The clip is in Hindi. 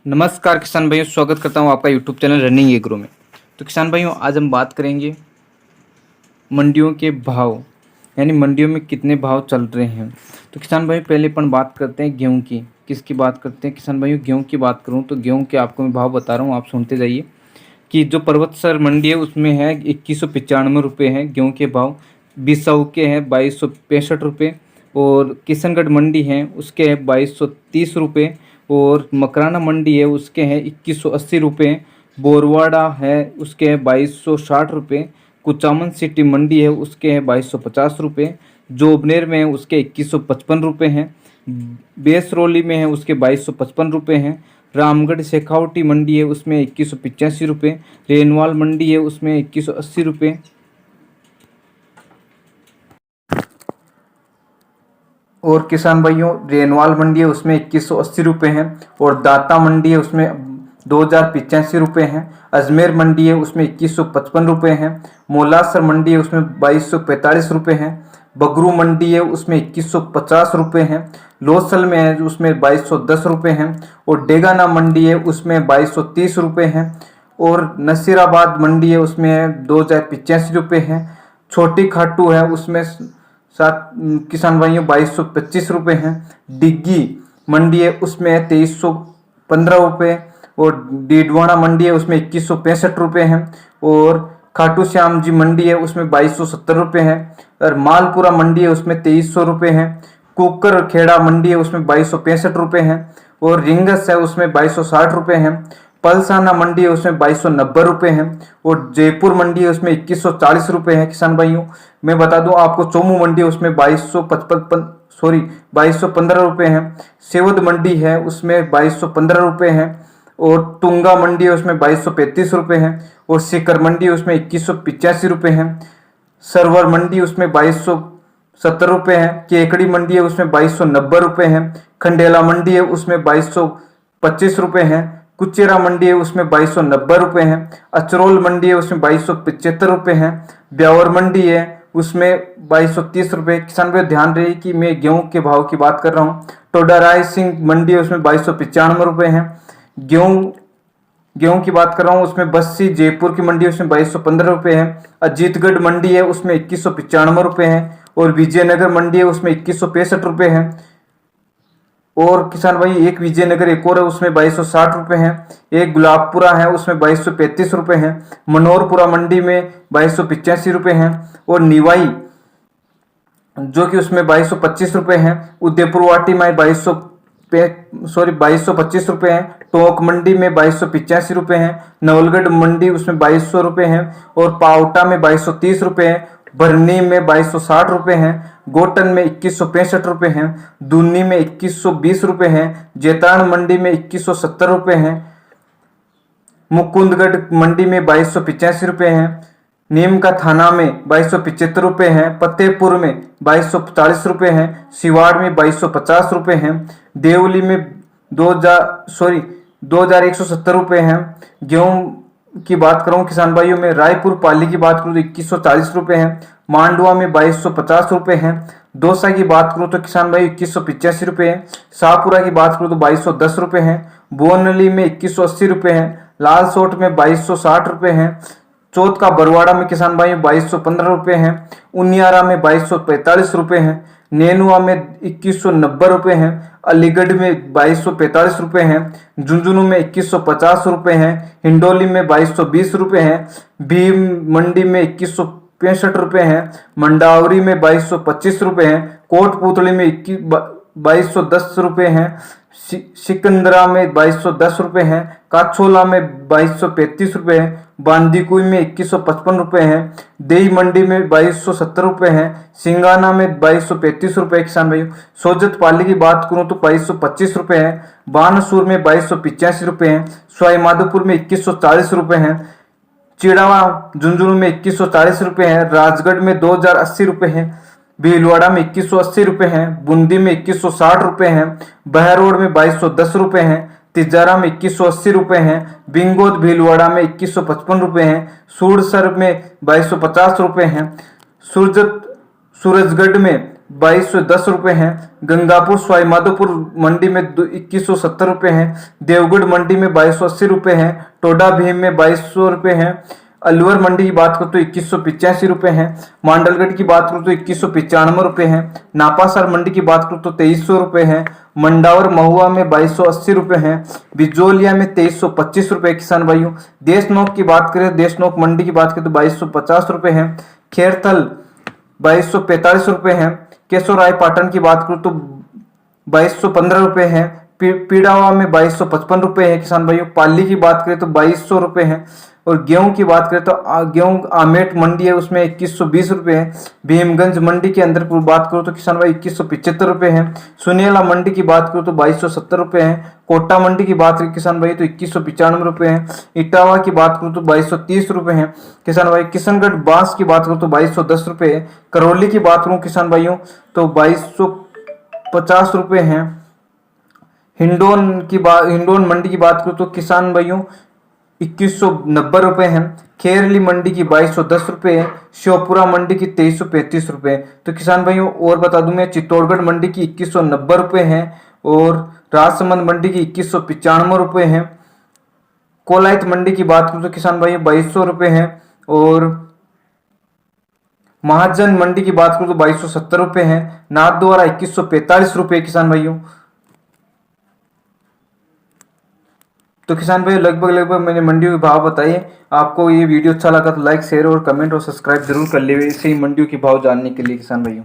नमस्कार किसान भाइयों, स्वागत करता हूं आपका यूट्यूब चैनल रनिंग एग्रो में। तो किसान भाइयों, आज हम बात करेंगे मंडियों के भाव, यानी मंडियों में कितने भाव चल रहे हैं। तो किसान भाई, पहले अपन बात करते हैं गेहूं की। किसकी बात करते हैं किसान भाइयों? गेहूं की बात करूं तो गेहूं के आपको मैं भाव बता रहा हूं, आप सुनते जाइए। कि जो पर्वतसर मंडी है उसमें है 2195 है गेहूं के भाव। बिसाऊ के हैं 2265 और किशनगढ़ मंडी है उसके है 2230 और मकराना मंडी है उसके हैं 2180 बोरवाड़ा है उसके है 2260 कुचामन सिटी मंडी है उसके है 2250 जोबनेर में है उसके 2155 हैं। बेसरौली में है उसके 2255 हैं। रामगढ़ शेखावटी मंडी है उसमें 2185 रेनवाल मंडी है उसमें 2180 और किसान भाइयों, रेनवाल मंडी है उसमें 2180 हैं और दाता मंडी है उसमें 2085 हैं। अजमेर मंडी है उसमें 2155 हैं। मोलासर मंडी है उसमें 2245 हैं। बगरू मंडी है उसमें 2150 हैं। लोसल में है उसमें 2210 हैं और डेगाना मंडी है उसमें 2230 हैं और नसीराबाद मंडी है उसमें 2085 हैं। छोटी खाटू है उसमें सात किसान भाइयों 2225 हैं। डिग्गी मंडी है उसमें 2315 और डीडवाना मंडी है उसमें 2165 हैं और खाटू श्याम जी मंडी है उसमें 2270 हैं और मालपुरा मंडी है उसमें 2300 हैं। कुकर खेड़ा मंडी है उसमें 2265 हैं और रिंगस है उसमें 2260 हैं। पलसाना मंडी है उसमें 2290 हैं और जयपुर मंडी है उसमें 2140 है। किसान भाइयों, मैं बता दूं आपको, चोमू मंडी है उसमें 2215 हैं। सेवद मंडी है उसमें 2215 हैं और तुंगा मंडी है उसमें 2235 हैं और सीकर मंडी है उसमें 2185 हैं। सरवर मंडी उसमें 2270 है। केकड़ी मंडी है उसमें 2290 हैं। खंडेला मंडी है उसमें 2225 हैं। कुचेरा मंडी है उसमें 2290 हैं। अचरोल मंडी है उसमें 2275 हैं। ब्यावर मंडी है उसमें 2230 किसान भाई ध्यान रहे कि मैं गेहूं के भाव की बात कर रहा हूँ। टोडाराय सिंह मंडी है उसमें 2295 हैं। गेहूं की बात कर रहा हूँ उसमें बस्सी जयपुर की मंडी है उसमें 2215 है। अजीतगढ़ मंडी है उसमें 2195 है और विजयनगर मंडी है उसमें 2165 है और किसान भाई एक विजयनगर एक और है उसमें 2260 है। एक गुलाबपुरा है उसमें 2235 है। मनोरपुरा मंडी में 2285 है और निवाई जो कि उसमें 2225 है। उदयपुरवाटी में 2225 है। टोंक मंडी में 2285 है। नवलगढ़ मंडी उसमें 2200 है और पावटा में 2230 है। भरनी में 2260 हैं। गोटन में 2165 हैं। दूनी में 2120 हैं। जैतान मंडी में 2170 हैं। मुकुंदगढ़ मंडी में 2285 हैं। नीम का थाना में 2275 हैं। फतेहपुर में 2240 हैं। सिवाड़ में 2250 हैं। देवली में 2170 हैं। गेहूं की बात करूं किसान भाइयों में, रायपुर पाली की बात करूं तो 2140 हैं। मांडवा में 2250 हैं। दौसा की बात करूं तो किसान भाई 2185 हैं। शाहपुरा की बात करूं तो 2210 हैं। बोनली में 2180 हैं। लाल सोट में 2260 हैं। चौथ का बरवाड़ा में किसान भाई 2215 हैं। उनियारा में 2245 हैं। नेनुआ में 2190 हैं। अलीगढ़ में 2245 हैं। झुंझुनू में 2150 हैं। हिंडोली में 2220 हैं। भीम मंडी में 2165 हैं। मंडावरी में 2225 हैं। कोटपुतली में 2210 हैं। सिकंदरा में 2210 हैं। काछोला में 2235 हैं। बांदीकुई में 2155 हैं। देई मंडी में 2270 हैं। सिंगाना में 2235 किसान भाइयों। सोजत पाली की बात करूं तो 2225 हैं। बानसूर में 2285 हैं। सवाई माधोपुर में 2140 हैं। चिड़ावा झुंझुनू में 2140 हैं। राजगढ़ में 2080 हैं। भीलवाड़ा में 2180 हैं। बूंदी में 2160 हैं। बहरोड में 2210 हैं। तिजारा में 2180 हैं। बिंगोद भीलवाड़ा में 2155 हैं। सूरसर में 2250 हैं। सूरजगढ़ में 2210 रुपये हैं। गंगापुर सवाई माधोपुर मंडी में 2170 रुपये हैं। देवगढ़ मंडी में 2280 रुपये हैं। टोडा भीम में 2200 रुपये हैं। अलवर मंडी की बात करूँ तो 2185 रुपये हैं। मांडलगढ़ की बात करूँ तो 2195 रुपये हैं। नापासर मंडी की बात करूँ तो 2300 रुपये हैं। मंडावर महुआ में 2280 रुपये हैं। बिजोलिया में 2325 रुपये किसान भाइयों। देशनोक की बात करें, देशनोक मंडी की बात करें तो 2250 रुपये हैं। खेरथल 2245 रुपये हैं। केशोराय पाटन की बात करूँ तो 2215 रुपये हैं। पीड़ावा में 2255 रुपये है किसान भाइयों। पाली की बात करें तो 2200 रुपये है। और गेहूं की बात करें तो गेहूं आमेट मंडी है उसमें 2120 रुपये है। भीमगंज मंडी के अंदर बात करूँ तो किसान भाई 2175 रुपये है। सुनेला मंडी की बात करूँ तो 2270 रुपये है। कोटा मंडी की बात करें किसान भाई तो 2195 रुपये है। इटावा की बात करूँ तो 2230 रुपये है किसान भाई। किशनगढ़ बांस की बात करूँ तो 2210 रुपये है। करौली की बात करूँ किसान भाइयों तो 2250 रुपये है। हिंडोन मंडी की बात करूँ तो किसान भाइयों 2190 रुपये हैं। खेरली मंडी की 2210 रुपये है। श्योपुरा मंडी की 2335 रुपये। तो किसान भाइयों और बता दूं मैं, चित्तौड़गढ़ मंडी की 2190 रुपये है और राजसमंद मंडी की 2195 रुपये है। कोलायत मंडी की बात करूँ तो किसान भाइयों 2200 रुपये है। और महाजन मंडी की बात करूँ तो 2270 रुपये है। नाथद्वारा 2145 रुपये किसान भाइयों। तो किसान भाई लगभग मैंने मंडियों के भाव बताए। आपको ये वीडियो अच्छा लगा तो लाइक शेयर और कमेंट और सब्सक्राइब जरूर कर लीजिए इसी मंडियों के भाव जानने के लिए किसान भाइयों।